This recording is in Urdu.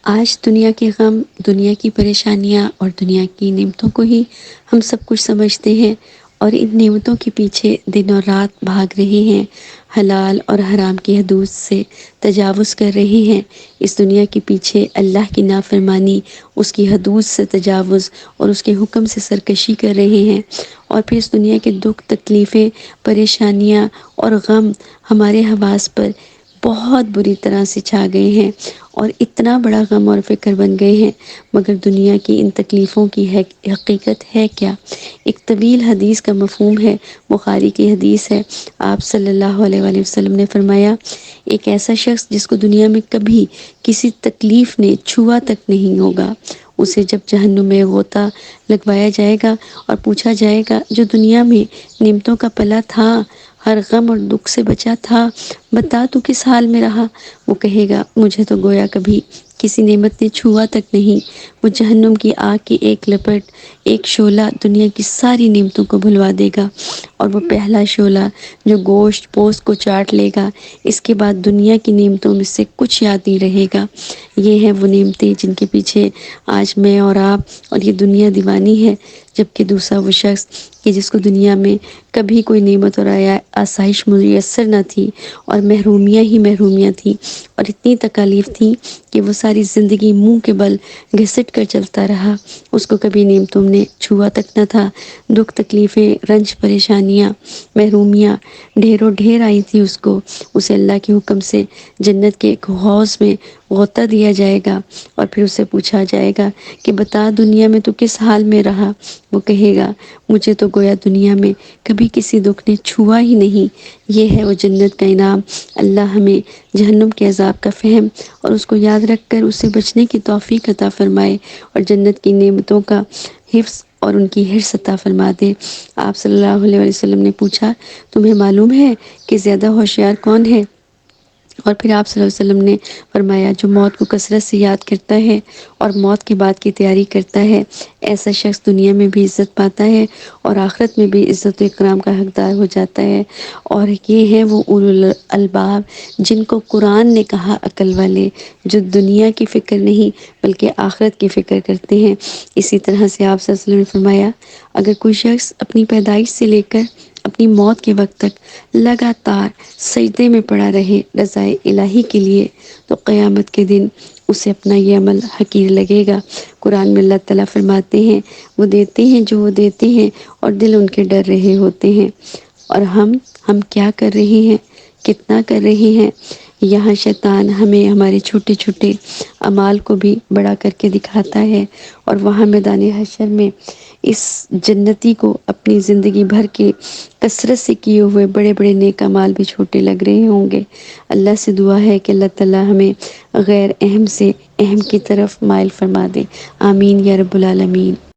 آج دنیا کے غم، دنیا کی پریشانیاں اور دنیا کی نعمتوں کو ہی ہم سب کچھ سمجھتے ہیں، اور ان نعمتوں کے پیچھے دن اور رات بھاگ رہے ہیں، حلال اور حرام کی حدود سے تجاوز کر رہے ہیں۔ اس دنیا کے پیچھے اللہ کی نافرمانی، اس کی حدود سے تجاوز اور اس کے حکم سے سرکشی کر رہے ہیں، اور پھر اس دنیا کے دکھ، تکلیفیں، پریشانیاں اور غم ہمارے حواس پر بہت بری طرح سے چھا گئے ہیں، اور اتنا بڑا غم اور فکر بن گئے ہیں۔ مگر دنیا کی ان تکلیفوں کی حقیقت ہے کیا؟ ایک طویل حدیث کا مفہوم ہے، بخاری کی حدیث ہے۔ آپ صلی اللہ علیہ وآلہ وسلم نے فرمایا، ایک ایسا شخص جس کو دنیا میں کبھی کسی تکلیف نے چھوا تک نہیں ہوگا، اسے جب جہنم میں غوطہ لگوایا جائے گا اور پوچھا جائے گا، جو دنیا میں نعمتوں کا پلہ تھا، ہر غم اور دکھ سے بچا تھا، بتا تو کس حال میں رہا؟ وہ کہے گا، مجھے تو گویا کبھی کسی نعمت نے چھوا تک نہیں۔ وہ جہنم کی آگ کی ایک لپٹ، ایک شعلہ دنیا کی ساری نعمتوں کو بھلوا دے گا، اور وہ پہلا شعلہ جو گوشت پوست کو چاٹ لے گا، اس کے بعد دنیا کی نعمتوں میں سے کچھ یاد نہیں رہے گا۔ یہ ہیں وہ نعمتیں جن کے پیچھے آج میں اور آپ اور یہ دنیا دیوانی ہے، جبکہ دوسرا وہ شخص کہ جس کو دنیا میں کبھی کوئی نعمت اور آسائش میسر نہ تھی، اور محرومیاں ہی محرومیاں تھیں، اور اتنی تکالیف تھیں کہ وہ ساری زندگی منہ کے بل گھسٹ کر چلتا رہا، اس کو کبھی نعمتوں نے چھوا تک نہ تھا۔ دکھ، تکلیفیں، رنج، پریشانیاں، محرومیاں ڈھیروں ڈھیر آئی تھی اس کو۔ اسے اللہ کے حکم سے جنت کے ایک حوض میں غوطہ دیا جائے گا، اور پھر اسے پوچھا جائے گا کہ بتا دنیا میں تو کس حال میں رہا؟ وہ کہے گا، مجھے تو گویا دنیا میں کبھی کسی دکھ نے چھوا ہی نہیں۔ یہ ہے وہ جنت کا انعام۔ اللہ ہمیں جہنم کے عذاب کا فہم اور اس کو یاد رکھ کر اس سے بچنے کی توفیق عطا فرمائے، اور جنت کی نعمتوں کا حفظ اور ان کی حرص عطا فرما دے۔ آپ صلی اللہ علیہ وسلم نے پوچھا، تمہیں معلوم ہے کہ زیادہ ہوشیار کون ہے؟ اور پھر آپ صلی اللہ علیہ وسلم نے فرمایا، جو موت کو کثرت سے یاد کرتا ہے اور موت کے بعد کی تیاری کرتا ہے، ایسا شخص دنیا میں بھی عزت پاتا ہے اور آخرت میں بھی عزت و اکرام کا حقدار ہو جاتا ہے۔ اور یہ ہیں وہ اولو الالباب جن کو قرآن نے کہا عقل والے، جو دنیا کی فکر نہیں بلکہ آخرت کی فکر کرتے ہیں۔ اسی طرح سے آپ صلی اللہ علیہ وسلم نے فرمایا، اگر کوئی شخص اپنی پیدائش سے لے کر اپنی موت کے وقت تک لگاتار سجدے میں پڑا رہے رضائے الہی کے لیے، تو قیامت کے دن اسے اپنا یہ عمل حقیر لگے گا۔ قرآن میں اللہ تعالیٰ فرماتے ہیں، وہ دیتے ہیں جو وہ دیتے ہیں اور دل ان کے ڈر رہے ہوتے ہیں۔ اور ہم کیا کر رہے ہیں، کتنا کر رہے ہیں؟ یہاں شیطان ہمیں ہمارے چھوٹے چھوٹے اعمال کو بھی بڑا کر کے دکھاتا ہے، اور وہاں میدان حشر میں اس جنتی کو اپنی زندگی بھر کے کثرت سے کیے ہوئے بڑے بڑے نیک اعمال بھی چھوٹے لگ رہے ہوں گے۔ اللہ سے دعا ہے کہ اللہ تعالیٰ ہمیں غیر اہم سے اہم کی طرف مائل فرما دے۔ آمین یا رب العالمین۔